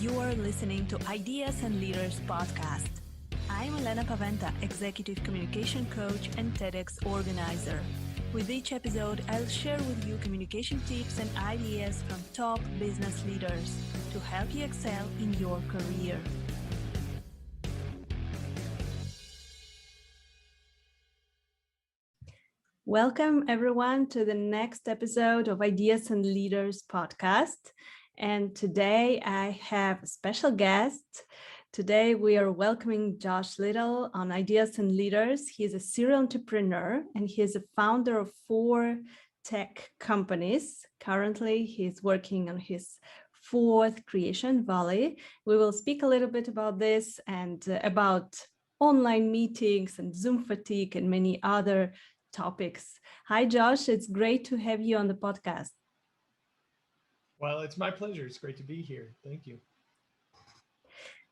You are listening to Ideas and Leaders podcast. I'm Elena Paventa, Executive Communication Coach and TEDx Organizer. With each episode, I'll share with you communication tips and ideas from top business leaders to help you excel in your career. Welcome, everyone, to the next episode of Ideas and Leaders podcast. And today I have a special guest. Today we are welcoming Josh Little on Ideas and Leaders. He is a serial entrepreneur and he is a founder of 4 tech companies. Currently, he's working on his 4th creation, Volley. We will speak a little bit about this and about online meetings and Zoom fatigue and many other topics. Hi, Josh. It's great to have you on the podcast. Well, it's my pleasure. It's great to be here. Thank you.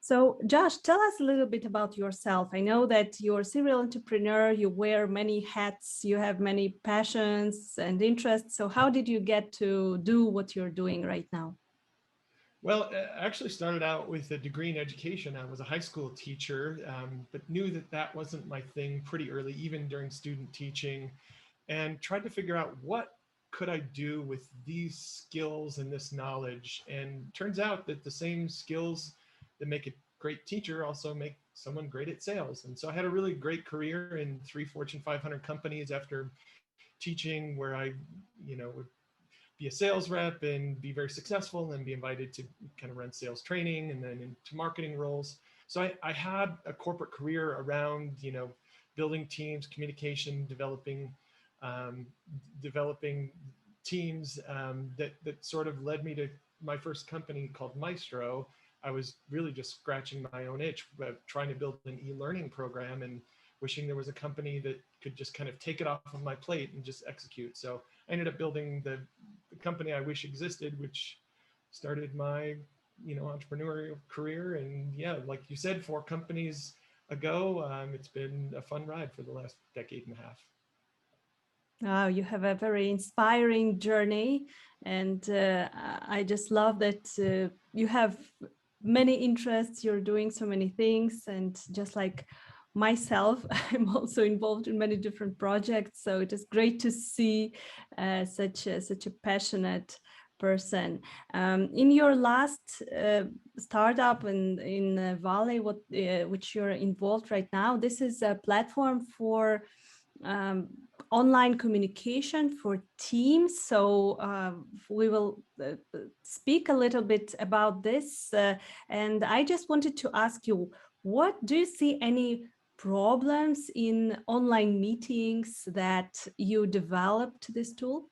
So, Josh, tell us a little bit about yourself. I know that you're a serial entrepreneur, you wear many hats, you have many passions and interests. So how did you get to do what you're doing right now? Well, I actually started out with a degree in education. I was a high school teacher, but knew that that wasn't my thing pretty early, even during student teaching, and tried to figure out what could I do with these skills and this knowledge. And turns out that the same skills that make a great teacher also make someone great at sales. And so I had a really great career in 3 Fortune 500 companies after teaching, where I, would be a sales rep and be very successful and then be invited to kind of run sales training and then into marketing roles. So I had a corporate career around, building teams, communication, developing teams that sort of led me to my first company called Maestro. I was really just scratching my own itch, trying to build an e-learning program and wishing there was a company that could just kind of take it off of my plate and just execute. So I ended up building the company I wish existed, which started my, entrepreneurial career. And yeah, like you said, 4 companies ago, it's been a fun ride for the last decade and a half. Wow, you have a very inspiring journey. And I just love that you have many interests, you're doing so many things. And just like myself, I'm also involved in many different projects. So it is great to see such a passionate person. In your last startup in Volley, which you're involved right now, this is a platform for online communication for teams. So we will speak a little bit about this. And I just wanted to ask you, what do you see any problems in online meetings that you developed this tool?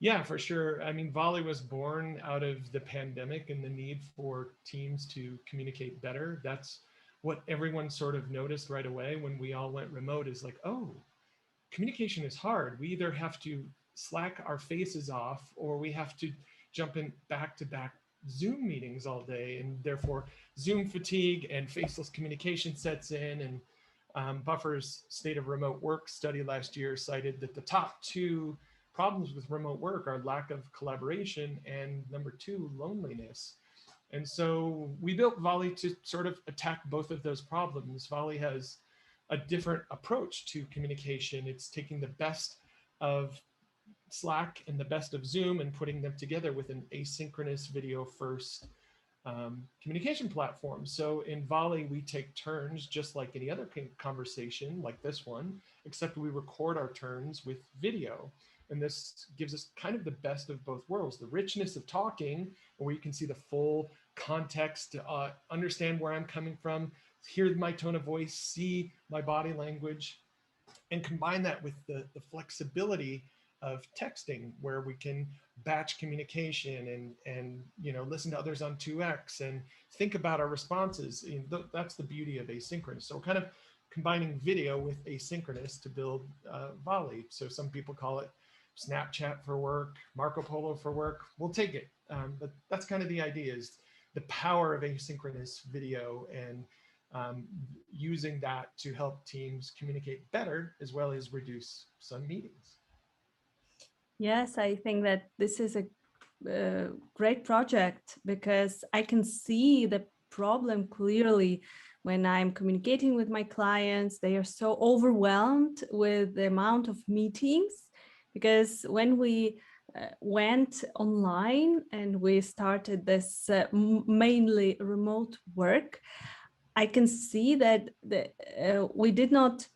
Yeah, for sure. I mean, Volley was born out of the pandemic and the need for teams to communicate better. That's what everyone sort of noticed right away when we all went remote, is like, oh, communication is hard. We either have to slack our faces off or we have to jump in back-to-back Zoom meetings all day. And therefore Zoom fatigue and faceless communication sets in. And Buffer's State of Remote Work study last year cited that the top 2 problems with remote work are lack of collaboration and number 2, loneliness. And so we built Volley to sort of attack both of those problems. Volley has a different approach to communication. It's taking the best of Slack and the best of Zoom and putting them together with an asynchronous video first communication platform. So in Volley, we take turns just like any other conversation like this one, except we record our turns with video. And this gives us kind of the best of both worlds, the richness of talking, where you can see the full context, understand where I'm coming from, hear my tone of voice, see my body language, and combine that with the flexibility of texting, where we can batch communication and listen to others on 2x and think about our responses. That's the beauty of asynchronous. So we're kind of combining video with asynchronous to build Volley. So some people call it Snapchat for work, Marco Polo for work. We'll take it. But that's kind of the idea, is the power of asynchronous video and using that to help teams communicate better as well as reduce some meetings. Yes, I think that this is a great project, because I can see the problem clearly when I'm communicating with my clients. They are so overwhelmed with the amount of meetings, because when we went online and we started this mainly remote work, I can see that we did not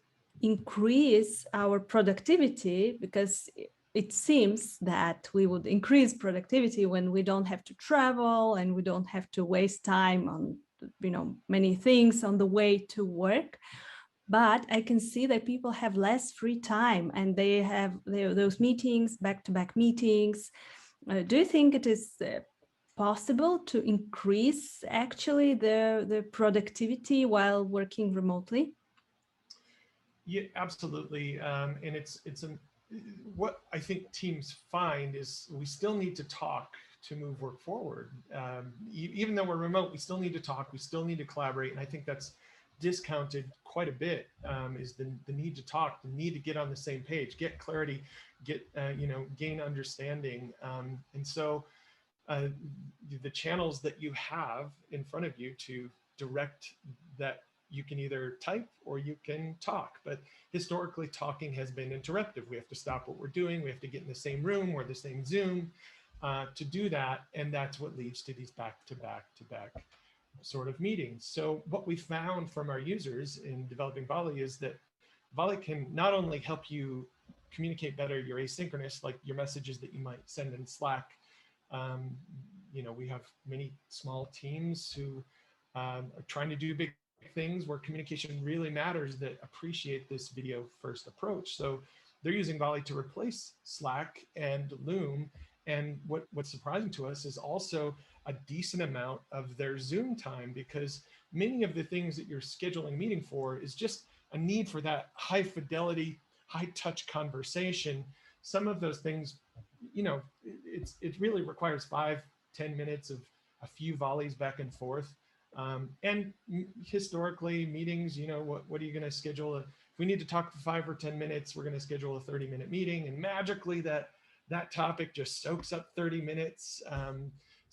increase our productivity, because it seems that we would increase productivity when we don't have to travel and we don't have to waste time on many things on the way to work. But I can see that people have less free time and they have those meetings, back-to-back meetings. Do you think it is possible to increase actually the productivity while working remotely? Yeah, absolutely. And it's a what I think teams find is we still need to talk to move work forward. Even though we're remote, we still need to talk. We still need to collaborate, and I think that's discounted quite a bit. Is the need to talk, the need to get on the same page, get clarity, get gain understanding, and so the channels that you have in front of you to direct that, you can either type or you can talk. But historically, talking has been interruptive. We have to stop what we're doing. We have to get in the same room or the same Zoom to do that. And that's what leads to these back-to-back sort of meetings. So what we found from our users in developing Volley is that Volley can not only help you communicate better your asynchronous, like your messages that you might send in Slack. We have many small teams who are trying to do big things where communication really matters, that appreciate this video first approach. So they're using Volley to replace Slack and Loom. And what's surprising to us is also a decent amount of their Zoom time, because many of the things that you're scheduling a meeting for is just a need for that high fidelity, high touch conversation. Some of those things, it really requires 5-10 minutes of a few volleys back and forth. And historically, meetings, what are you going to schedule? If we need to talk for 5 or 10 minutes, we're going to schedule a 30-minute meeting, and magically that topic just soaks up 30 minutes.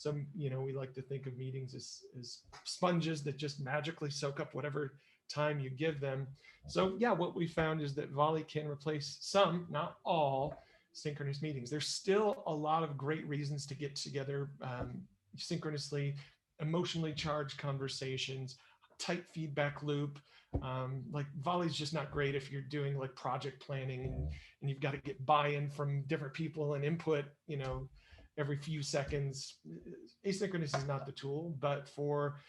We like to think of meetings as sponges that just magically soak up whatever time you give them. So yeah, what we found is that Volley can replace some, not all, synchronous meetings. There's still a lot of great reasons to get together synchronously, emotionally charged conversations, tight feedback loop. Like Volley's just not great if you're doing like project planning and you've got to get buy-in from different people and input, every few seconds. Asynchronous is not the tool, but for,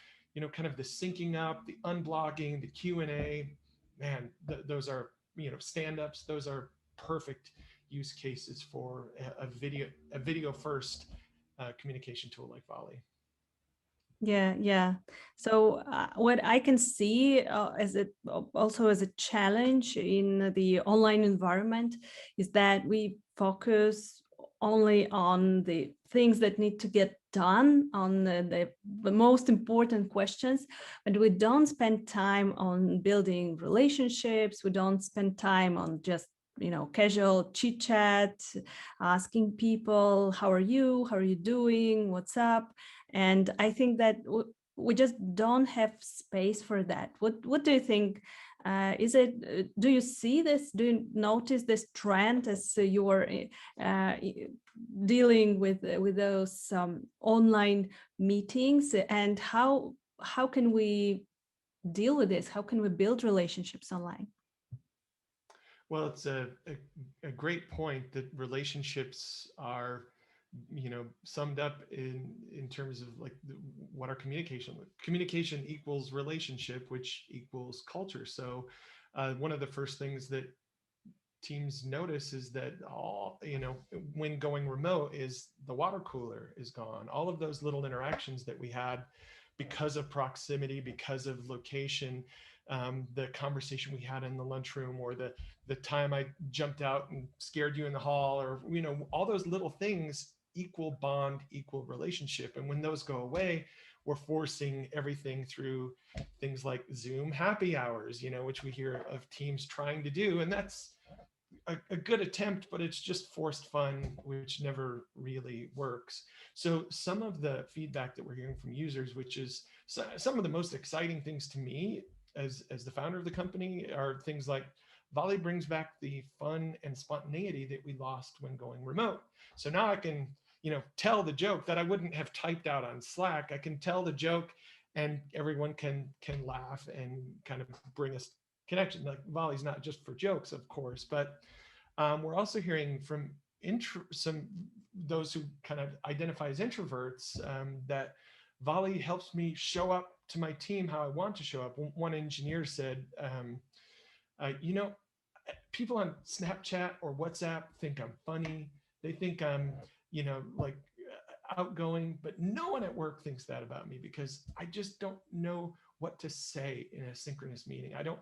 kind of the syncing up, the unblocking, the Q&A, man, those are, stand-ups, those are perfect use cases for a video first communication tool like Volley. Yeah. So what I can see also as a challenge in the online environment is that we focus only on the things that need to get done, on the most important questions, but we don't spend time on building relationships. We don't spend time on just casual chit chat, asking people, how are you doing, what's up? And I think that we just don't have space for that. What do you think? Is it? Do you see this? Do you notice this trend as you are dealing with those online meetings? And how can we deal with this? How can we build relationships online? Well, it's a great point that relationships are, summed up in terms of like what our communication equals relationship, which equals culture. So one of the first things that teams notice is that when going remote, is the water cooler is gone. All of those little interactions that we had because of proximity, because of location, the conversation we had in the lunchroom, or the time I jumped out and scared you in the hall, or all those little things equal bond, equal relationship. And when those go away, we're forcing everything through things like Zoom happy hours, which we hear of teams trying to do. And that's a good attempt, but it's just forced fun, which never really works. So some of the feedback that we're hearing from users, which is some of the most exciting things to me as the founder of the company, are things like Volley brings back the fun and spontaneity that we lost when going remote. So now I can, tell the joke that I wouldn't have typed out on Slack. I can tell the joke and everyone can laugh and kind of bring us connection. Like Volley's not just for jokes, of course, but we're also hearing from those who kind of identify as introverts that Volley helps me show up to my team how I want to show up. One engineer said, people on Snapchat or WhatsApp think I'm funny. They think I'm, like outgoing, but no one at work thinks that about me because I just don't know what to say in a synchronous meeting. I don't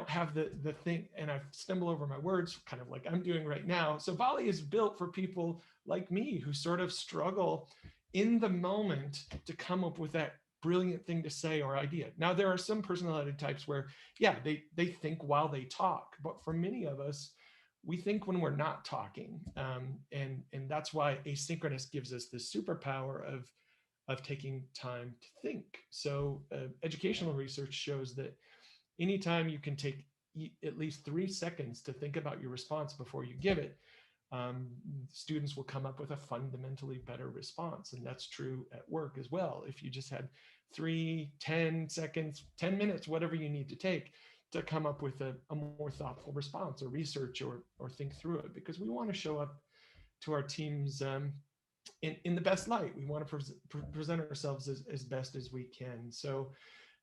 have the thing, and I stumble over my words kind of like I'm doing right now. So Volley is built for people like me who sort of struggle in the moment to come up with that brilliant thing to say or idea. Now, there are some personality types where, yeah, they think while they talk, but for many of us, we think when we're not talking. And that's why asynchronous gives us this superpower of taking time to think. So educational research shows that anytime you can take at least 3 seconds to think about your response before you give it, students will come up with a fundamentally better response. And that's true at work as well. If you just had 3, 10 seconds, 10 minutes, whatever you need to take to come up with a more thoughtful response or research or think through it, because we want to show up to our teams in the best light. We want to present ourselves as best as we can. So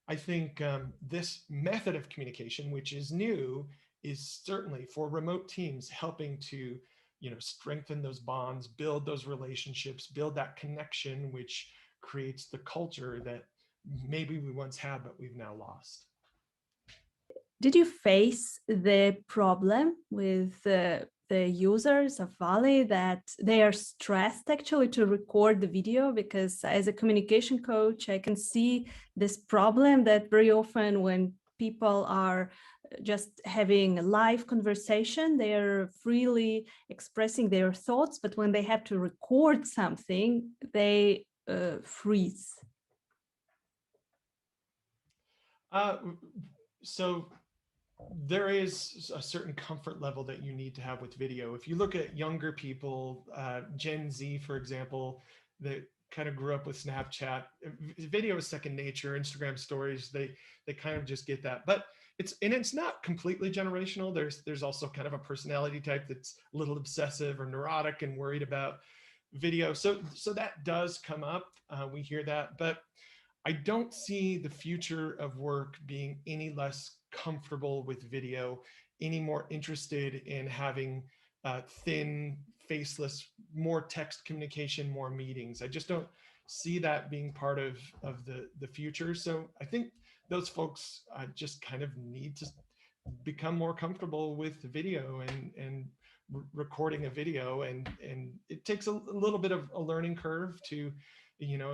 I think this method of communication, which is new, is certainly for remote teams helping to, strengthen those bonds, build those relationships, build that connection, which creates the culture that maybe we once had, but we've now lost. Did you face the problem with the users of Volley that they are stressed actually to record the video? Because as a communication coach, I can see this problem that very often when people are just having a live conversation, they're freely expressing their thoughts, but when they have to record something, they freeze. So there is a certain comfort level that you need to have with video. If you look at younger people, Gen Z, for example, that kind of grew up with Snapchat, video is second nature. Instagram stories, they kind of just get that. But it's not completely generational. There's also kind of a personality type that's a little obsessive or neurotic and worried about video. So that does come up. We hear that, but I don't see the future of work being any less comfortable with video, any more interested in having thin, faceless, more text communication, more meetings. I just don't see that being part of the future. So I think those folks just kind of need to become more comfortable with video and recording a video. And it takes a little bit of a learning curve to,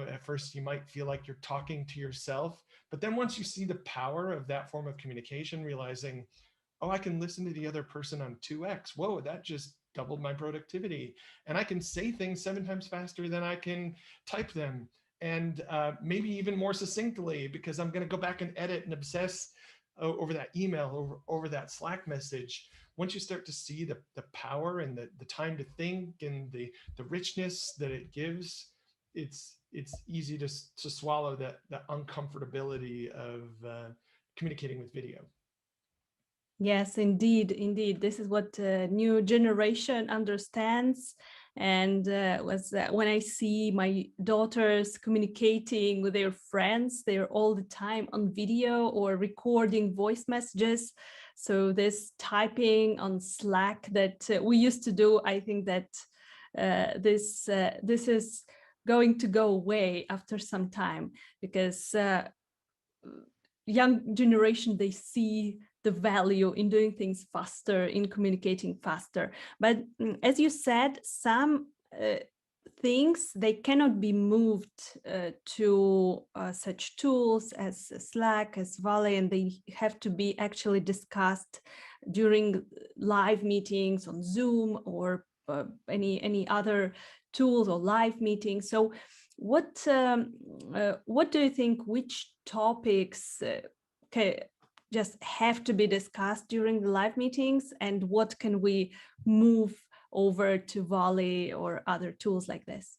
at first you might feel like you're talking to yourself, but then once you see the power of that form of communication, realizing, oh, I can listen to the other person on 2x. Whoa, that just doubled my productivity. And I can say things 7 times faster than I can type them. And maybe even more succinctly, because I'm going to go back and edit and obsess over that email, over that Slack message. Once you start to see the power and the time to think and the richness that it gives, it's easy to swallow that uncomfortability of communicating with video. Yes, indeed. This is what new generation understands. And when I see my daughters communicating with their friends, they're all the time on video or recording voice messages. So this typing on Slack that we used to do, I think that this is going to go away after some time, because young generation, they see the value in doing things faster, in communicating faster. But as you said, some things, they cannot be moved to such tools as Slack, as Volley, and they have to be actually discussed during live meetings on Zoom or any other tools or live meetings. So what do you think, which topics just have to be discussed during the live meetings, and what can we move over to Volley or other tools like this?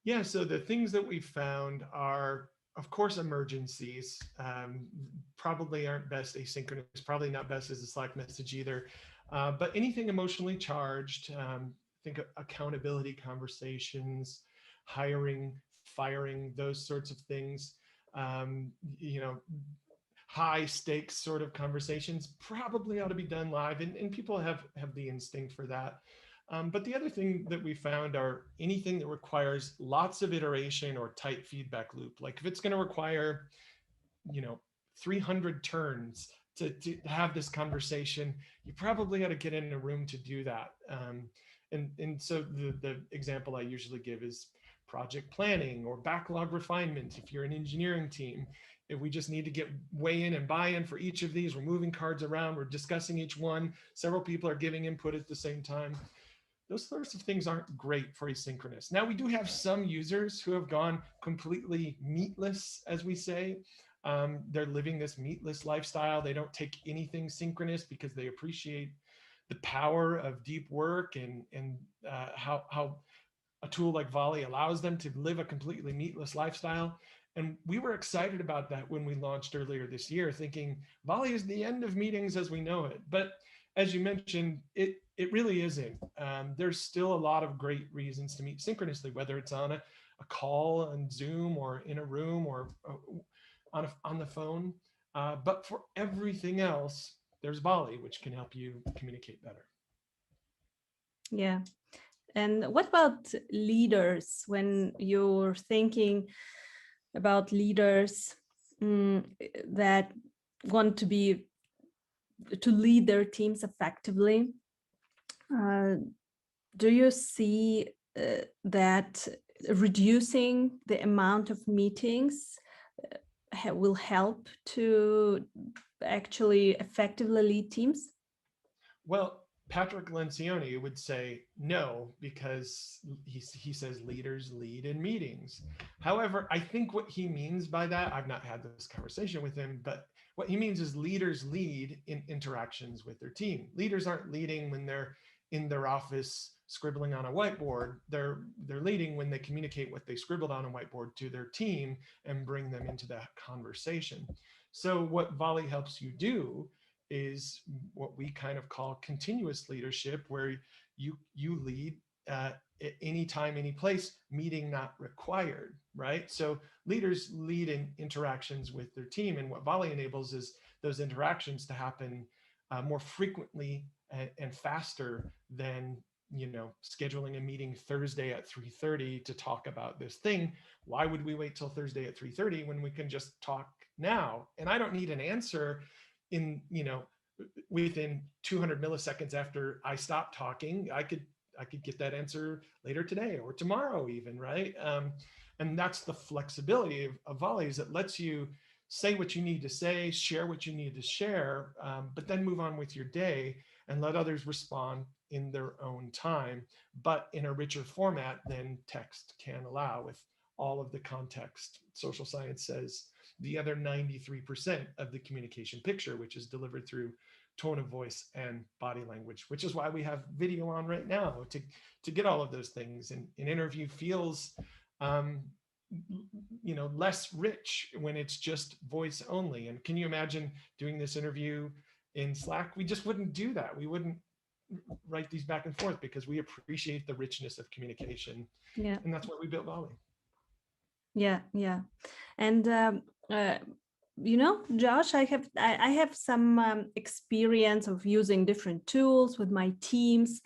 Yeah, so the things that we found are, of course, emergencies. Probably aren't best asynchronous, probably not best as a Slack message either. But anything emotionally charged, think of accountability conversations, hiring, firing, those sorts of things. You know, high stakes sort of conversations probably ought to be done live, and people have the instinct for that. But the other thing that we found are anything that requires lots of iteration or tight feedback loop. Like if it's going to require, you know, 300 turns to have this conversation, you probably ought to get in a room to do that. And so the example I usually give is project planning or backlog refinement. If you're an engineering team, if we just need to get weigh in and buy in for each of these, we're moving cards around, we're discussing each one, several people are giving input at the same time. Those sorts of things aren't great for asynchronous. Now, we do have some users who have gone completely meatless, as we say. They're living this meatless lifestyle. They don't take anything synchronous because they appreciate the power of deep work and how a tool like Volley allows them to live a completely meatless lifestyle. And we were excited about that when we launched earlier this year, thinking Volley is the end of meetings as we know it. But as you mentioned, it really isn't. There's still a lot of great reasons to meet synchronously, whether it's on a call on Zoom or in a room or on the phone. But for everything else, there's Volley, which can help you communicate better. Yeah. And what about leaders? When you're thinking about leaders that want to lead their teams effectively, do you see that reducing the amount of meetings will help to actually effectively lead teams? Well, Patrick Lencioni would say no, because he says leaders lead in meetings. However, I think what he means by that, I've not had this conversation with him, but what he means is leaders lead in interactions with their team. Leaders aren't leading when they're in their office scribbling on a whiteboard. They're leading when they communicate what they scribbled on a whiteboard to their team and bring them into that conversation. So what Volley helps you do is what we kind of call continuous leadership, where you lead at any time, any place, meeting not required, right? So leaders lead in interactions with their team, and what Volley enables is those interactions to happen more frequently and faster than, you know, scheduling a meeting Thursday at 3:30 to talk about this thing. Why would we wait till Thursday at 3:30 when we can just talk now? And I don't need an answer in, you know, within 200 milliseconds after I stop talking. I could get that answer later today or tomorrow even, right? And that's the flexibility of Volley, is it lets you say what you need to say, share what you need to share, but then move on with your day and let others respond in their own time, but in a richer format than text can allow, with all of the context. Social science says the other 93% of the communication picture, which is delivered through tone of voice and body language, which is why we have video on right now to get all of those things. And an interview feels, you know, less rich when it's just voice only. And can you imagine doing this interview in Slack? We just wouldn't do that. We wouldn't write these back and forth because we appreciate the richness of communication. Yeah. And that's why we built Volley. Yeah. And you know, Josh, I have some experience of using different tools with my teams,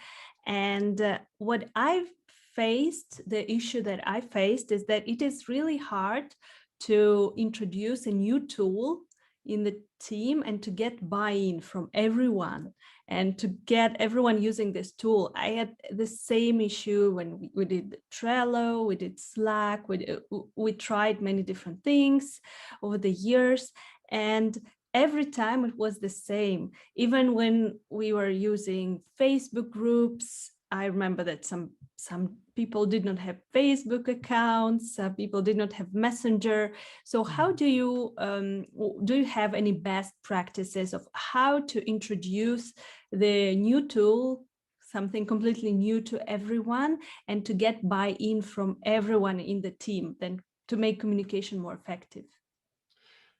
and what I've faced, the issue that I faced, is that it is really hard to introduce a new tool in the team and to get buy-in from everyone and to get everyone using this tool. I had the same issue when we did Trello, we did Slack, we tried many different things over the years. And every time it was the same. Even when we were using Facebook groups, I remember that some people did not have Facebook accounts, some people did not have Messenger. So how do you have any best practices of how to introduce the new tool, something completely new to everyone, and to get buy-in from everyone in the team, then to make communication more effective?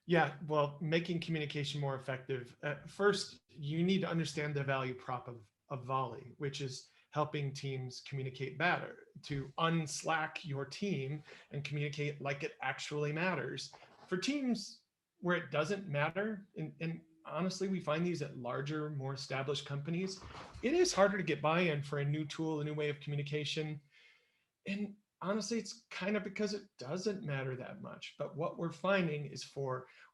Yeah, well, making communication more effective. First, you need to understand the value prop of Volley, which is helping teams communicate better, to unslack your team and communicate like it actually matters. For teams where it doesn't matter, and honestly, we find these at larger, more established companies, it is harder to get buy-in for a new tool, a new way of communication. And honestly, it's kind of because it doesn't matter that much. But what we're finding is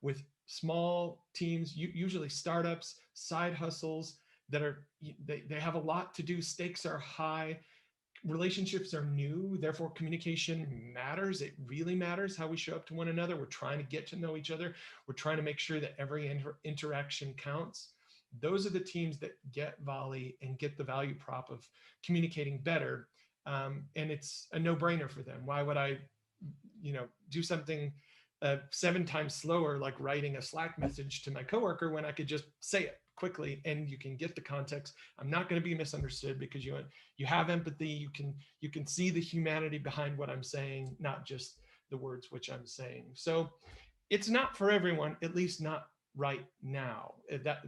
with small teams, usually startups, side hustles that they have a lot to do, stakes are high, relationships are new, therefore communication matters. It really matters how we show up to one another. We're trying to get to know each other. We're trying to make sure that every interaction counts. Those are the teams that get Volley and get the value prop of communicating better. And it's a no-brainer for them. Why would I, do something 7 times slower, like writing a Slack message to my coworker, when I could just say it quickly and you can get the context? I'm not going to be misunderstood because you have empathy. You can see the humanity behind what I'm saying, not just the words which I'm saying. So it's not for everyone, at least not right now.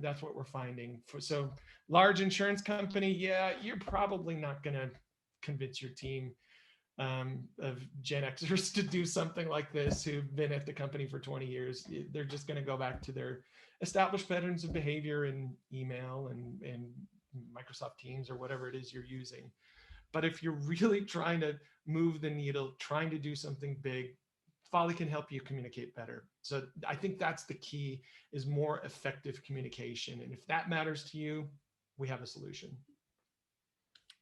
That's what we're finding. So large insurance company, yeah, you're probably not going to convince your team of Gen Xers to do something like this who've been at the company for 20 years. They're just going to go back to their established patterns of behavior in email and Microsoft Teams or whatever it is you're using. But if you're really trying to move the needle, trying to do something big, Volley can help you communicate better. So I think that's the key, is more effective communication. And if that matters to you, we have a solution.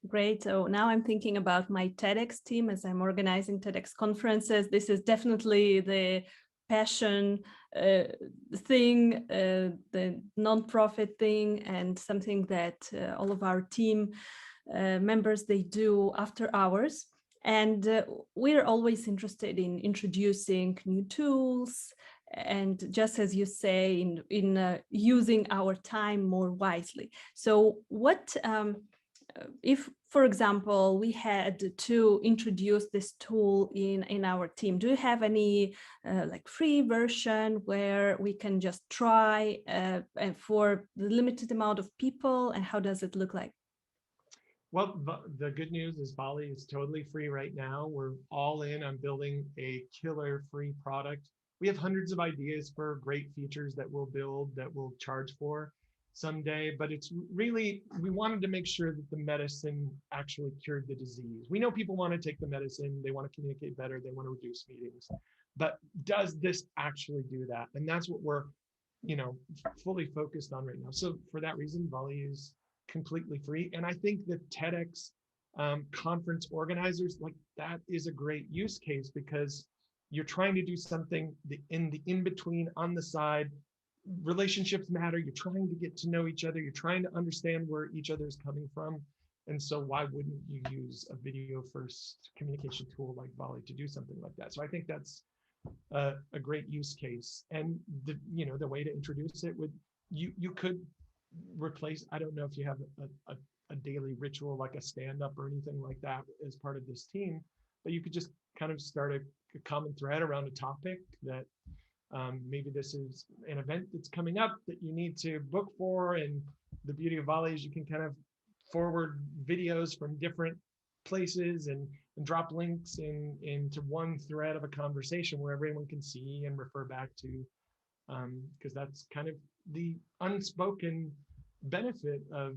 Great. So now I'm thinking about my TEDx team as I'm organizing TEDx conferences. This is definitely the passion thing, the nonprofit thing, and something that all of our team members, they do after hours. And we're always interested in introducing new tools, and just as you say, in using our time more wisely. So what if, for example, we had to introduce this tool in our team, do you have any like free version where we can just try for the limited amount of people, and how does it look like? Well, the good news is Volley is totally free right now. We're all in on building a killer free product. We have hundreds of ideas for great features that we'll build, that we'll charge for someday, but it's really, we wanted to make sure that the medicine actually cured the disease. We know people want to take the medicine, they want to communicate better, they want to reduce meetings, but does this actually do that? And that's what we're, fully focused on right now. So for that reason, Volley is completely free. And I think the TEDx conference organizers, like, that is a great use case, because you're trying to do something in the in-between, on the side. Relationships matter. You're trying to get to know each other. You're trying to understand where each other is coming from. And so why wouldn't you use a video first communication tool like Volley to do something like that? So I think that's a great use case. And the way to introduce it would, you could replace, I don't know if you have a daily ritual like a stand-up or anything like that as part of this team, but you could just kind of start a common thread around a topic that maybe this is an event that's coming up that you need to book for. And the beauty of Volley is you can kind of forward videos from different places and drop links into one thread of a conversation where everyone can see and refer back to, because that's kind of the unspoken benefit of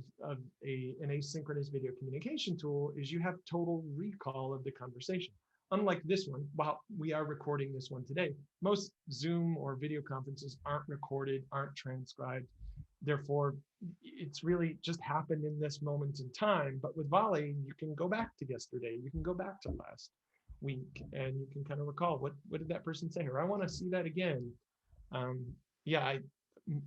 an asynchronous video communication tool, is you have total recall of the conversation. Unlike this one, while we are recording this one today, most Zoom or video conferences aren't recorded, aren't transcribed. Therefore, it's really just happened in this moment in time. But with Volley, you can go back to yesterday, you can go back to last week, and you can kind of recall what did that person say, or I want to see that again. Yeah,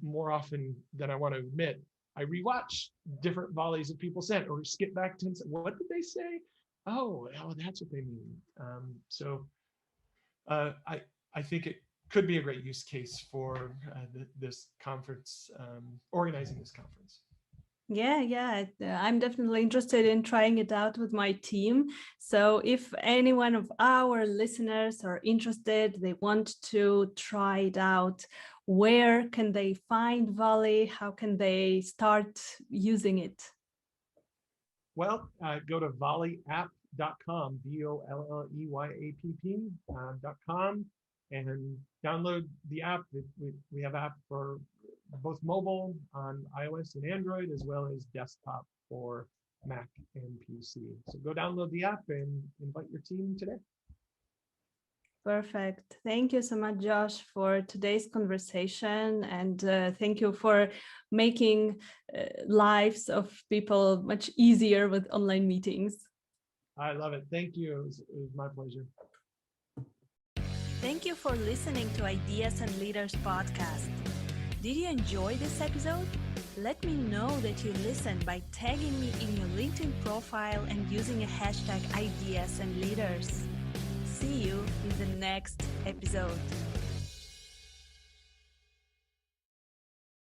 more often than I want to admit, I rewatch different volleys that people sent or skip back 10 seconds. What did they say? Oh, that's what they mean. So I think it could be a great use case for this conference, organizing this conference. Yeah, I'm definitely interested in trying it out with my team. So if any one of our listeners are interested, they want to try it out, where can they find Volley? How can they start using it? Well, go to volleyapp.com, VOLLEYAPP.com, and download the app. We have app for both mobile on iOS and Android, as well as desktop for Mac and PC. So go download the app and invite your team today. Perfect. Thank you so much, Josh, for today's conversation. And thank you for making lives of people much easier with online meetings. I love it. Thank you. It was my pleasure. Thank you for listening to Ideas and Leaders podcast. Did you enjoy this episode? Let me know that you listened by tagging me in your LinkedIn profile and using a hashtag Ideas and Leaders. See you in the next episode.